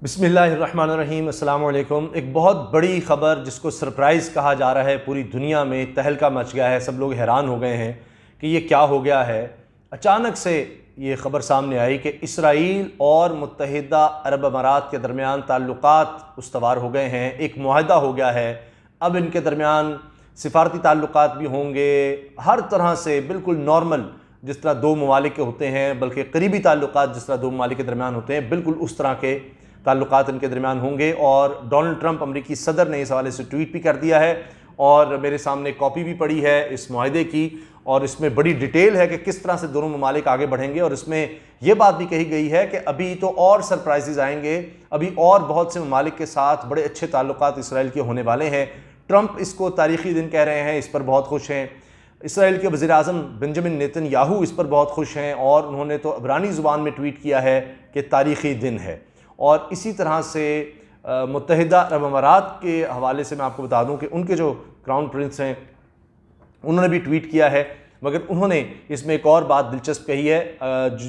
बिस्मिल्लाहिर्रहमानिर्रहीम, अस्सलाम वालेकुम। एक बहुत बड़ी ख़बर जिसको सरप्राइज़ कहा जा रहा है, पूरी दुनिया में तहलका मच गया है, सब लोग हैरान हो गए हैं कि ये क्या हो गया है। अचानक से ये ख़बर सामने आई कि इसराइल और मुत्तहिदा अरब अमारात के दरमियान ताल्लुकात उस्तवार हो गए हैं, एक मुआहदा हो गया है। अब इनके दरमियान सिफारती ताल्लुकात भी होंगे, हर तरह से बिल्कुल नॉर्मल, जिस तरह दो ममालिक के होते हैं, बल्कि करीबी ताल्लुकात जिस तरह दो ममालिक के दरमियान होते हैं, बिल्कुल उस तरह के ताल्लुकात इनके दरमियान होंगे। और डोनाल्ड ट्रंप अमरीकी सदर ने इस हवाले से ट्वीट भी कर दिया है और मेरे सामने कॉपी भी पड़ी है इस मुआहदे की, और इसमें बड़ी डिटेल है कि किस तरह से दोनों ममालिक आगे बढ़ेंगे। और इसमें यह बात भी कही गई है कि अभी तो और सरप्राइजेज आएंगे, अभी और बहुत से ममालिक के साथ बड़े अच्छे ताल्लुकात इसराइल के होने वाले हैं। ट्रंप इसको तारीखी दिन कह रहे हैं, इस पर बहुत खुश हैं। इसराइल के वज़ीर आज़म बेंजामिन नेतन्याहू इस पर बहुत खुश हैं और उन्होंने तो इब्रानी ज़ुबान में ट्वीट किया है कि तारीखी दिन है। और इसी तरह से मुत्तहिदा अरब अमारात के हवाले से मैं आपको बता दूं कि उनके जो क्राउन प्रिंस हैं उन्होंने भी ट्वीट किया है, मगर उन्होंने इसमें एक और बात दिलचस्प कही है,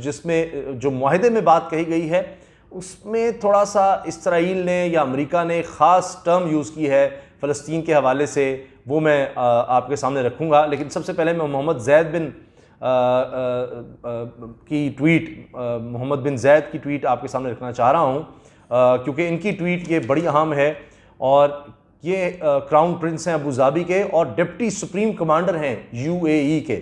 जिसमें जो मुआहदे में बात कही गई है उसमें थोड़ा सा इसराइल ने या अमेरिका ने ख़ास टर्म यूज़ की है फ़लस्तीन के हवाले से, वो मैं आपके सामने रखूँगा। लेकिन सबसे पहले मैं मोहम्मद ज़ैद बिन मोहम्मद बिन ज़ैद की ट्वीट आपके सामने रखना चाह रहा हूँ, क्योंकि इनकी ट्वीट ये बड़ी अहम है। और ये क्राउन प्रिंस हैं अबू धाबी के और डिप्टी सुप्रीम कमांडर हैं यूएई के,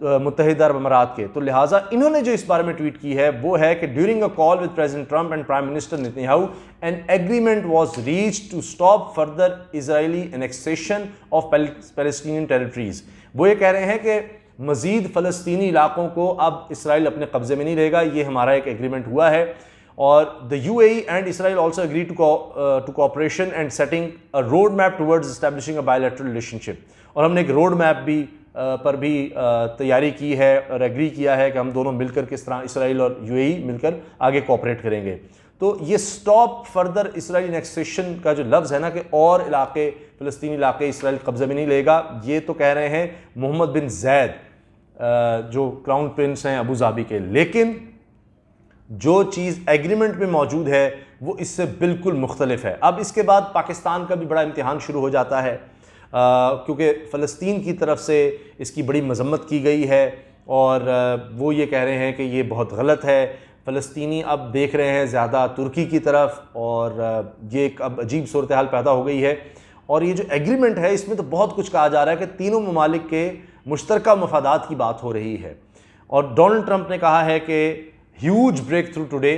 मुत्तहिदा अरब अमारात के। तो लिहाजा इन्होंने जो इस बारे में ट्वीट की है वो है कि during a call with president Trump and prime minister Netanyahu an agreement was reached to stop further Israeli annexation of Palestinian territories. वो ये कह रहे हैं कि मज़ीद फ़लस्तीनी इलाकों को अब इसराइल अपने कब्ज़े में नहीं लेगा, ये हमारा एक एग्रीमेंट हुआ है। और the UAE and Israel also agree to cooperation and setting a road map towards establishing a bilateral relationship. और हमने एक रोड मैप भी पर भी तैयारी की है और एग्री किया है कि हम दोनों मिलकर किस तरह इसराइल और यूएई मिलकर आगे कोऑपरेट करेंगे। तो ये स्टॉप फर्दर इसराइल एनेक्सेशन का जो लफ्ज़ है ना, कि और इलाके फ़लस्तीनी इलाके इसराइल कब्ज़े में नहीं लेगा, ये तो कह रहे हैं मोहम्मद बिन ज़ैद जो क्राउन प्रिंस हैं अबू धाबी के। लेकिन जो चीज़ एग्रीमेंट में मौजूद है वो इससे बिल्कुल मुख्तलिफ है। अब इसके बाद पाकिस्तान का भी बड़ा इम्तिहान शुरू हो जाता है, क्योंकि फ़लस्तीन की तरफ से इसकी बड़ी मजम्मत की गई है और वो ये कह रहे हैं कि ये बहुत गलत है। फ़लस्तीनी अब देख रहे हैं ज़्यादा तुर्की की तरफ, और ये एक अब अजीब सूरत हाल पैदा हो गई है। और ये जो एग्रीमेंट है इसमें तो बहुत कुछ कहा जा रहा है कि तीनों ममालिक के मुश्तरका मफादात की बात हो रही है। और डोनाल्ड ट्रंप ने कहा है कि huge breakthrough today,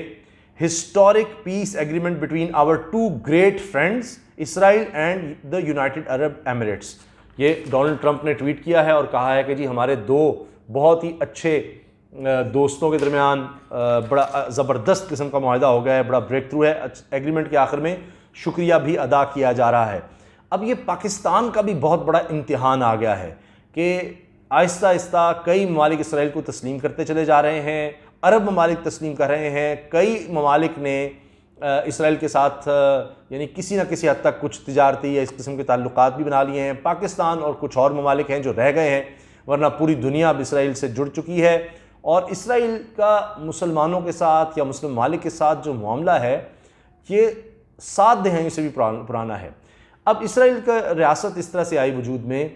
historic peace agreement between our two great friends Israel and the United Arab Emirates. ये डोनाल्ड ट्रंप ने ट्वीट किया है और कहा है कि जी हमारे दो बहुत ही अच्छे दोस्तों के दरमियान बड़ा ज़बरदस्त किस्म का मुआहदा हो गया है, बड़ा ब्रेक थ्रू है। एग्रीमेंट के आखिर में शुक्रिया भी अदा किया जा रहा है। अब ये पाकिस्तान का भी बहुत बड़ा इम्तिहान आ गया है कि आहिस्ता आहिस्ता कई ममालिक इसराइल को तस्लीम करते चले जा रहे हैं, अरब ममालिक तस्लीम कर रहे हैं, कई ममालिक ने इसराइल के साथ यानी किसी न किसी हद तक कुछ तिजारती या इस किस्म के ताल्लुकात भी बना लिए हैं। पाकिस्तान और कुछ और ममालिक हैं जो रह गए हैं, वरना पूरी दुनिया अब इसराइल से जुड़ चुकी है। और इसराइल का मुसलमानों के साथ या मुस्लिम ममालिक के साथ जो मामला है ये 7 दहाइयों से भी पुराना है। अब इसराइल का रियासत इस तरह से आई वजूद में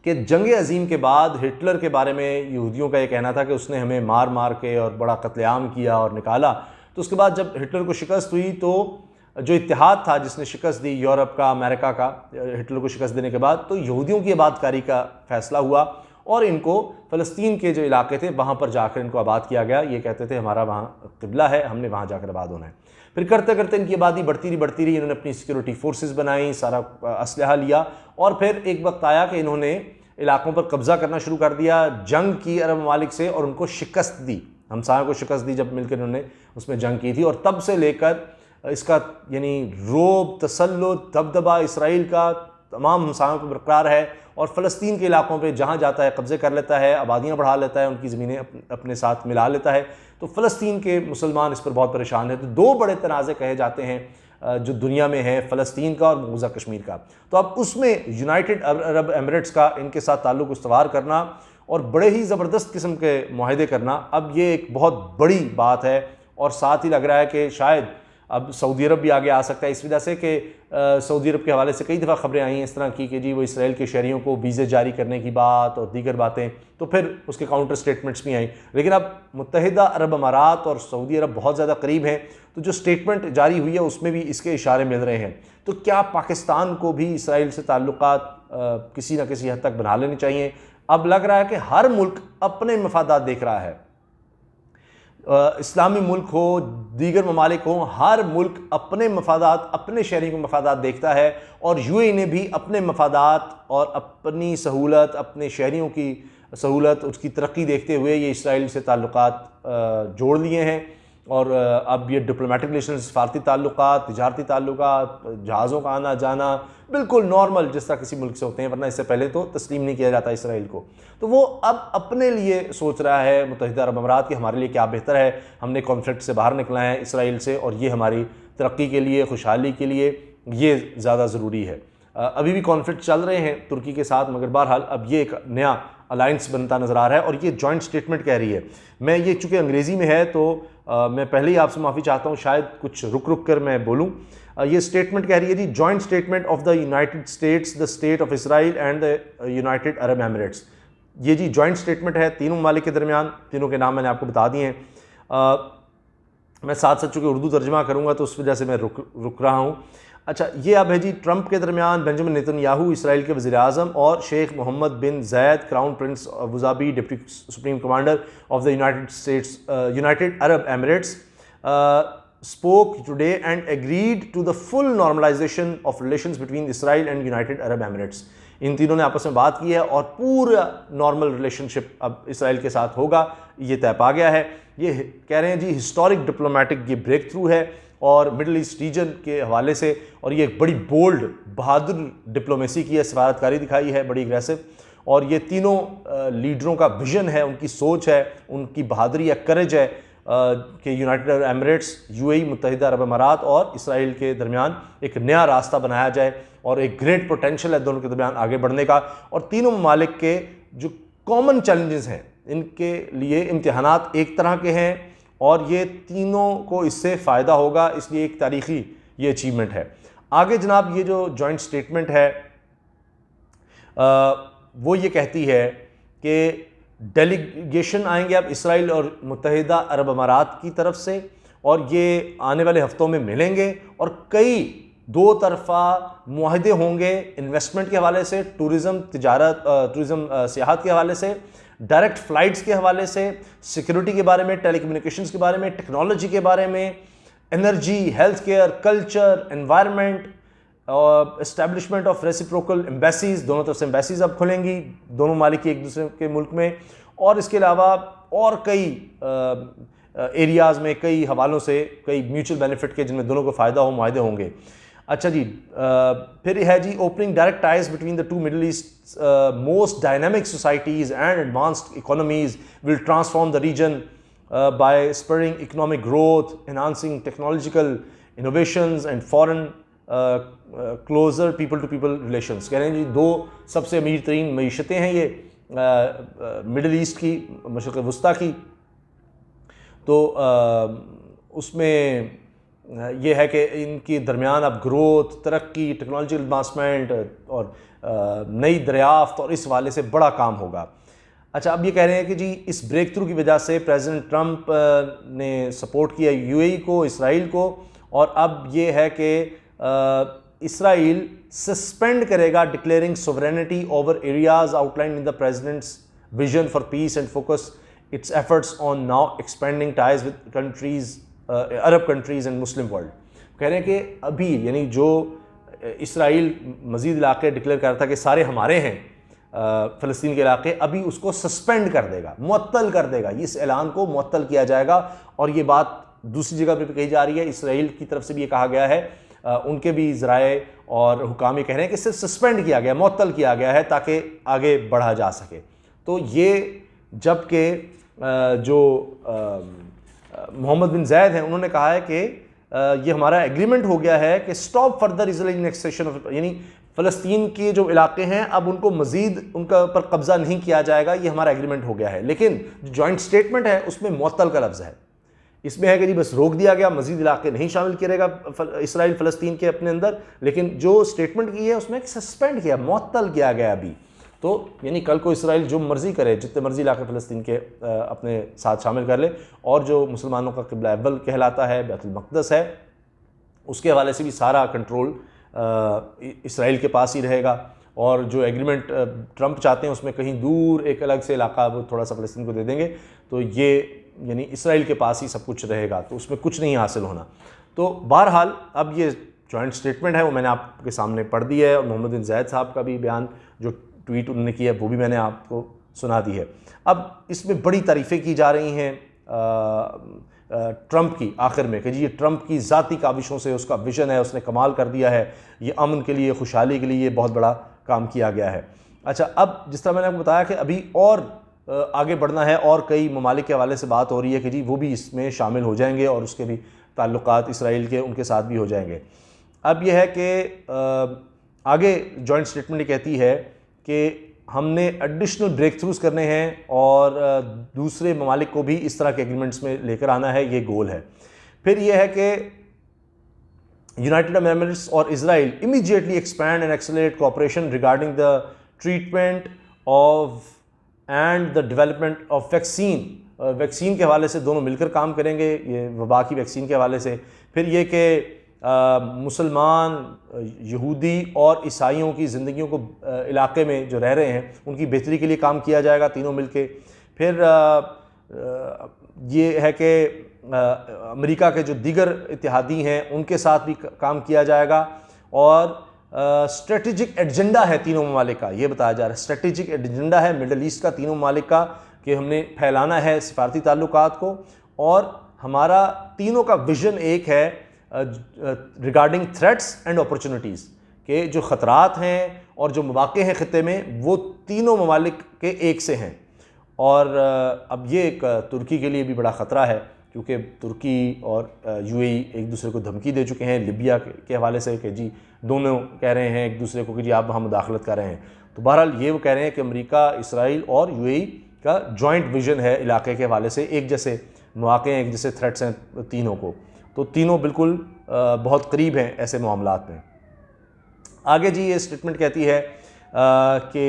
कि जंग अजीम के बाद हिटलर के बारे में यहूदियों का ये कहना था कि उसने हमें मार मार के और बड़ा कत्लेआम किया और निकाला। तो उसके बाद जब हिटलर को शिकस्त हुई तो जो इत्तेहाद था जिसने शिकस्त दी यूरोप का, अमेरिका का, हिटलर को शिकस्त देने के बाद तो यहूदियों की आबादकारी का फ़ैसला हुआ और इनको फ़लस्तीन के जो इलाके थे वहाँ पर जाकर इनको आबाद किया गया। ये कहते थे हमारा वहाँ किबला है, हमने वहाँ जाकर आबाद होना है। फिर करते करते इनकी आबादी बढ़ती रही, इन्होंने अपनी सिक्योरिटी फोर्सेस बनाई, सारा असलहा लिया और फिर एक वक्त आया कि इन्होंने इलाकों पर कब्ज़ा करना शुरू कर दिया, जंग की अरब ममालिक से और उनको शिकस्त दी, हमसायों को शिकस्त दी जब मिलकर इन्होंने उसमें जंग की थी। और तब से लेकर इसका यानी रोब, तसल्लुत, दबदबा इसराइल का तमाम हमसायों पर बरकरार है और फ़लस्तीन के इलाकों पे जहाँ जाता है कब्ज़े कर लेता है, आबादियाँ बढ़ा लेता है, उनकी ज़मीनें अपने साथ मिला लेता है। तो फ़लस्तीन के मुसलमान इस पर बहुत परेशान हैं। तो दो बड़े तनाज़े कहे जाते हैं जो दुनिया में है, फ़लस्तीन का और मकबूजा कश्मीर का। तो अब उसमें यूनाइटेड अरब एमिरेट्स का इनके साथ ताल्लुक़ इस्तवार करना और बड़े ही ज़बरदस्त किस्म के मुआहदे करना, अब ये एक बहुत बड़ी बात है। और साथ ही लग रहा है कि शायद अब सऊदी अरब भी आगे आ सकता है इस वजह से कि सऊदी अरब के हवाले से कई दफ़ा खबरें आई हैं इस तरह की कि जी वो इसराइल के शहरियों को वीज़े जारी करने की बात और दीगर बातें, तो फिर उसके काउंटर स्टेटमेंट्स भी आई। लेकिन अब मुत्तहिदा अरब अमारात और सऊदी अरब बहुत ज़्यादा करीब हैं, तो जो स्टेटमेंट जारी हुई है उसमें भी इसके इशारे मिल रहे हैं। तो क्या पाकिस्तान को भी इसराइल से ताल्लुकात किसी न किसी हद तक बना लेने चाहिए? अब लग रहा है कि हर मुल्क अपने मफादात देख रहा है, इस्लामी मुल्क हो, दीगर ममालिक हो, हर मुल्क अपने मफादात, अपने शहरी के मफादात देखता है। और यूएई ने भी अपने मफादात और अपनी सहूलत, अपने शहरियों की सहूलत, उसकी तरक्की देखते हुए ये इसराइल से ताल्लुकात जोड़ लिए हैं। और अब ये डिप्लोमेटिक रिलेशन, सफारती ताल्लुकात, तिजारती ताल्लुकात, जहाज़ों का आना जाना बिल्कुल नॉर्मल जिस तरह किसी मुल्क से होते हैं, वरना इससे पहले तो तस्लीम नहीं किया जाता इसराइल को। तो वो अब अपने लिए सोच रहा है मुत्तहिदा अरब अमारात कि हमारे लिए क्या बेहतर है, हमने कॉन्फ्लिक्ट से बाहर निकला है इसराइल से, और ये हमारी तरक्की के लिए, खुशहाली के लिए ये ज़्यादा ज़रूरी है। अभी भी कॉन्फ्लिक्ट चल रहे हैं तुर्की के साथ, मगर बहरहाल अब ये एक नया अलायंस बनता नज़र आ रहा है और ये जॉइंट स्टेटमेंट कह रही है। मैं ये चूँकि अंग्रेज़ी में है तो मैं पहले ही आपसे माफ़ी चाहता हूँ, शायद कुछ रुक कर मैं बोलूँ। ये स्टेटमेंट कह रही है जी, joint statement of the United States, the state of Israel and the United Arab Emirates. ये जी जॉइंट स्टेटमेंट है तीनों ममालिक के दरमियान, तीनों के नाम मैंने आपको बता दिए हैं। मैं साथ साथ चूँकि उर्दू तर्जमा करूँगा तो उस वजह से मैं रुक रहा हूँ। अच्छा, ये अब है जी ट्रंप के दरमियान बेंजामिन नेतन्याहू इसराइल के वज़ीर आज़म और Sheikh Mohammed bin Zayed crown prince Abu Dhabi deputy supreme commander of the United Arab Emirates spoke today and agreed to the full normalization of relations between Israel and United Arab Emirates। इन तीनों ने आपस में बात की है और पूरा normal relationship अब इसराइल के साथ होगा, ये तय पा गया है। ये कह रहे हैं जी हिस्टोरिक डिप्लोमेटिक ये ब्रेक थ्रू है और मिडल ईस्ट रीजन के हवाले से, और ये एक बड़ी बोल्ड बहादुर डिप्लोमेसी की है, सफारतकारी दिखाई है, बड़ी एग्रेसिव। और ये तीनों लीडरों का विजन है, उनकी सोच है, उनकी बहादुरी या करेज है कि यूनाइटेड अरब एमिरेट्स, यूएई, मुत्तहिदा अरब अमारात और इसराइल के दरमियान एक नया रास्ता बनाया जाए और एक ग्रेट पोटेंशियल है दोनों के दरमियान आगे बढ़ने का। और तीनों ममालिक के जो कॉमन चैलेंजेस हैं, इनके लिए इम्तिहानात एक तरह के हैं और ये तीनों को इससे फ़ायदा होगा, इसलिए एक तारीख़ी ये अचीवमेंट है। आगे जनाब ये जो जॉइंट स्टेटमेंट है वो ये कहती है कि डेलीगेशन आएंगे अब इसराइल और मुत्तहिदा अरब अमारात की तरफ से, और ये आने वाले हफ्तों में मिलेंगे और कई दो तरफ़ा मुआहदे होंगे इन्वेस्टमेंट के हवाले से, टूरिज़म, तिजारत, टूरिज़म सियाहत के हवाले से, डायरेक्ट फ़्लाइट्स के हवाले से, सिक्योरिटी के बारे में, टेलीकम्युनिकेशंस के बारे में, टेक्नोलॉजी के बारे में, energy, health care, culture, environment, establishment of reciprocal embassies, दोनों तरफ से एम्बेसीज अब खुलेंगी दोनों मालिक की एक दूसरे के मुल्क में, और इसके अलावा और कई एरियाज़ में कई हवालों से कई म्यूचुअल बेनिफिट के जिनमें दोनों को फ़ायदा हो मुआहदे होंगे। अच्छा जी, फिर है जी opening direct ties between the two Middle East most dynamic societies and advanced economies will transform the region by spurring economic growth, enhancing technological innovations and foreign closer people to people relations. कह रहे हैं जी दो सबसे अमीर तरीन मईशतें हैं ये middle east की, मशरिक़ वस्ता की। तो उसमें ये है कि इनके दरमियान अब ग्रोथ, तरक्की, टेक्नोलॉजिकल एडवांसमेंट और नई दरियाफ्त और इस वाले से बड़ा काम होगा। अच्छा, अब ये कह रहे हैं कि जी इस ब्रेक थ्रू की वजह से प्रेसिडेंट ट्रंप ने सपोर्ट किया यूएई को, इसराइल को, और अब ये है कि इसराइल सस्पेंड करेगा declaring sovereignty over areas outline in the president's vision for peace and focus its efforts on now expanding ties with countries, Arab countries and Muslim world. कह रहे हैं कि अभी यानी जो इसराइल मज़ीद इलाके डिक्लेयर कर रहा था कि सारे हमारे हैं फ़लस्तीन के इलाके, अभी उसको सस्पेंड कर देगा, मुअत्तल कर देगा, इस ऐलान को मुअत्तल किया जाएगा। और ये बात दूसरी जगह पर भी कही जा रही है, इसराइल की तरफ से भी ये कहा गया है, उनके भी ज़राए और हुकाम ये कह रहे हैं कि सिर्फ सस्पेंड किया गया, मुअत्तल किया गया है ताकि आगे बढ़ा जा सके। तो ये जबकि जो मोहम्मद बिन ज़ैद हैं उन्होंने कहा है कि ये हमारा एग्रीमेंट हो गया है कि stop further Israeli annexation of, यानी फ़लस्तीन के जो इलाके हैं अब उनको मज़ीद उनका पर कब्ज़ा नहीं किया जाएगा, ये हमारा एग्रीमेंट हो गया है। लेकिन जो जॉइंट स्टेटमेंट है उसमें मुअत्तल का लफ्ज़ है, इसमें है कि जी बस रोक दिया गया, मज़ीद इलाके नहीं शामिल करेगा इसराइल फ़लस्तीन के अपने अंदर, लेकिन जो स्टेटमेंट की है उसमें सस्पेंड किया, मुअत्तल किया गया अभी। तो यानी कल को इसराइल जो मर्ज़ी करे, जितने मर्ज़ी इलाके फ़लस्तीन के अपने साथ शामिल कर ले, और जो मुसलमानों का क़िबला अव्वल कहलाता है, बैतुल मक़दस है, उसके हवाले से भी सारा कंट्रोल इसराइल के पास ही रहेगा। और जो एग्रीमेंट ट्रंप चाहते हैं उसमें कहीं दूर एक अलग से इलाका वो थोड़ा सा फ़लस्तीन को दे देंगे, तो ये यानी इसराइल के पास ही सब कुछ रहेगा, तो उसमें कुछ नहीं हासिल होना। तो बहरहाल अब ये जॉइंट स्टेटमेंट है वो मैंने आपके सामने पढ़ दी है, और मोहम्मद बिन ज़ायद साहब का भी बयान जो ट्वीट उन्होंने किया है वो भी मैंने आपको सुना दी है। अब इसमें बड़ी तारीफ़ें की जा रही हैं ट्रंप की आखिर में कि जी ये ट्रंप की ज़ाती काविशों से, उसका विज़न है, उसने कमाल कर दिया है, ये अमन के लिए, खुशहाली के लिए ये बहुत बड़ा काम किया गया है। अच्छा, अब जिस तरह मैंने आपको बताया कि अभी और आगे बढ़ना है, और कई ममालिक के हवाले से बात हो रही है कि जी वो भी इसमें शामिल हो जाएंगे और उसके भी ताल्लुकात इसराइल के उनके साथ भी हो जाएंगे। अब यह है कि आगे जॉइंट स्टेटमेंट ये कहती है कि हमने एडिशनल ब्रेक थ्रूज करने हैं और दूसरे ममालिक को भी इस तरह के एग्रीमेंट्स में लेकर आना है, ये गोल है। फिर यह है कि यूनाइटेड अरब एमिरेट्स और Israel immediately expand and accelerate cooperation regarding the treatment of and the development of vaccine के हवाले से दोनों मिलकर काम करेंगे, ये वबा की वैक्सीन के हवाले से। फिर ये कि मुसलमान, यहूदी और ईसाइयों की ज़िंदगियों को इलाके में जो रह रहे हैं उनकी बेहतरी के लिए काम किया जाएगा तीनों मिलके। फिर ये है कि अमेरिका के जो दीगर इत्तेहादी हैं उनके साथ भी काम किया जाएगा, और स्ट्रेटेजिक एजेंडा है तीनों ममालिक का, ये बताया जा रहा है स्ट्रेटेजिक एजेंडा है मिडल ईस्ट का तीनों ममालिक का, कि हमने फैलाना है सिफारती ताल्लुकात को, और हमारा तीनों का विज़न एक है रिगार्डिंग थ्रेट्स एंड अपॉर्चुनिटीज़, के जो ख़तरात हैं और जो मौक़े हैं ख़ित्ते में वो तीनों ममालिक के एक से हैं। और अब ये एक तुर्की के लिए भी बड़ा ख़तरा है, क्योंकि तुर्की और यूएई एक दूसरे को धमकी दे चुके हैं लिबिया के हवाले से कि जी दोनों कह रहे हैं एक दूसरे को कि जी आप वहाँ मुदाखलत कर रहे हैं। तो बहरहाल ये वो कह रहे हैं कि अमेरिका, इसराइल और यूएई का जॉइंट विज़न है इलाके के हवाले से, एक जैसे मौक़े हैं, एक जैसे थ्रेट्स हैं तीनों को, तो तीनों बिल्कुल बहुत करीब हैं ऐसे मामलात में। आगे जी ये स्टेटमेंट कहती है कि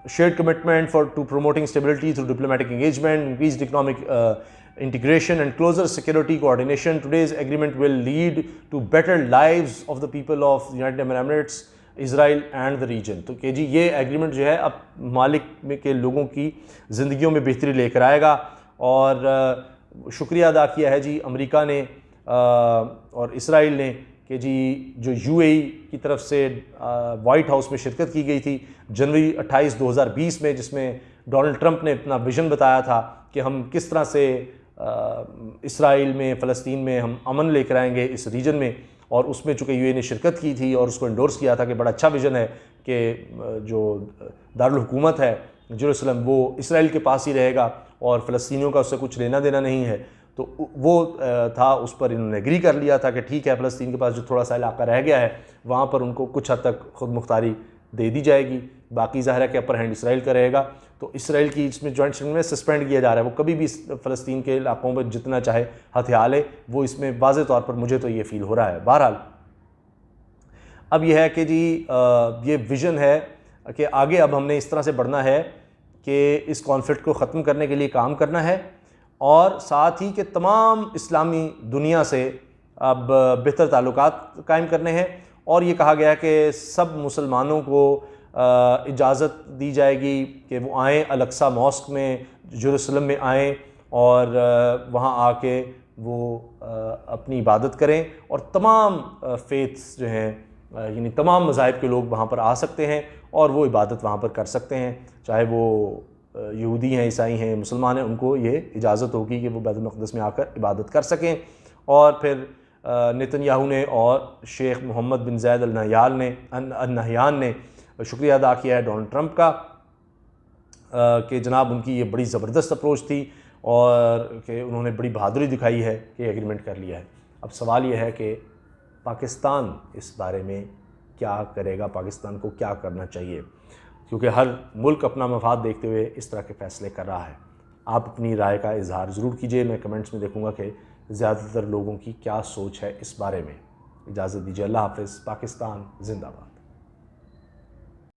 shared commitment to promoting stability through diplomatic engagement, increased economic integration and closer security coordination. Today's agreement will lead to better lives of the people of the United Arab Emirates, Israel and the region. तो कि जी ये agreement जो है अब मालिक में के लोगों की ज़िंदगियों में बेहतरी लेकर आएगा। और शुक्रिया अदा किया है जी अमेरिका ने और इसराइल ने कि जी जो यूएई की तरफ से वाइट हाउस में शिरकत की गई थी जनवरी 28, 2020 में, जिसमें डोनाल्ड ट्रंप ने अपना विज़न बताया था कि हम किस तरह से इसराइल में, फ़लस्तीन में हम अमन लेकर आएंगे इस रीजन में। और उसमें चूँकि यूएई ने शिरकत की थी और उसको इंडोर्स किया था कि बड़ा अच्छा विज़न है कि जो दारुल हुकूमत है जेरूसलम वो इसराइल के पास ही रहेगा और फ़लस्तीनियों का उससे कुछ लेना देना नहीं है। तो वो था, उस पर इन्होंने एग्री कर लिया था कि ठीक है फ़लस्तीन के पास जो थोड़ा सा इलाका रह गया है वहाँ पर उनको कुछ हद तक खुद मुख्तारी दे दी जाएगी, बाकी ज़ाहिर है कि अपर हैंड इसराइल का रहेगा। तो इसराइल की इसमें जॉइंट स्टेटमेंट में सस्पेंड किया जा रहा है, वो कभी भी फ़लस्तीन के इलाकों में जितना चाहे हथियार ले, वो इसमें वाज़े तौर पर मुझे तो ये फ़ील हो रहा है। बहरहाल अब यह है कि जी ये विज़न है कि आगे अब हमने इस तरह से बढ़ना है कि इस कॉन्फ्लिक्ट को ख़त्म करने के लिए काम करना है, और साथ ही कि तमाम इस्लामी दुनिया से अब बेहतर ताल्लुकात कायम करने हैं। और ये कहा गया है कि सब मुसलमानों को इजाज़त दी जाएगी कि वो आएँ अल-अक्सा मॉस्क में, जेरूसलम में आएँ और वहाँ आके वो अपनी इबादत करें। और तमाम फ़ेथ्स जो हैं यानी तमाम मज़ाहिब के लोग वहाँ पर आ सकते हैं और वो इबादत वहाँ पर कर सकते हैं, चाहे वो यहूदी हैं, ईसाई हैं, मुसलमान हैं, उनको ये इजाज़त होगी कि वो बैतुल मक़दस में आकर इबादत कर सकें। और फिर नेतन्याहू ने और शेख मोहम्मद बिन ज़ायद अल नहयान ने शुक्रिया अदा किया है डोनाल्ड ट्रंप का कि जनाब उनकी ये बड़ी ज़बरदस्त अप्रोच थी और कि उन्होंने बड़ी बहादुरी दिखाई है कि एग्रीमेंट कर लिया है। अब सवाल ये है कि पाकिस्तान इस बारे में क्या करेगा, पाकिस्तान को क्या करना चाहिए, क्योंकि हर मुल्क अपना मफाद देखते हुए इस तरह के फ़ैसले कर रहा है। आप अपनी राय का इजहार ज़रूर कीजिए। मैं कमेंट्स में देखूंगा कि ज़्यादातर लोगों की क्या सोच है इस बारे में। इजाज़त दीजिए। अल्लाह हाफ़िज़। पाकिस्तान जिंदाबाद।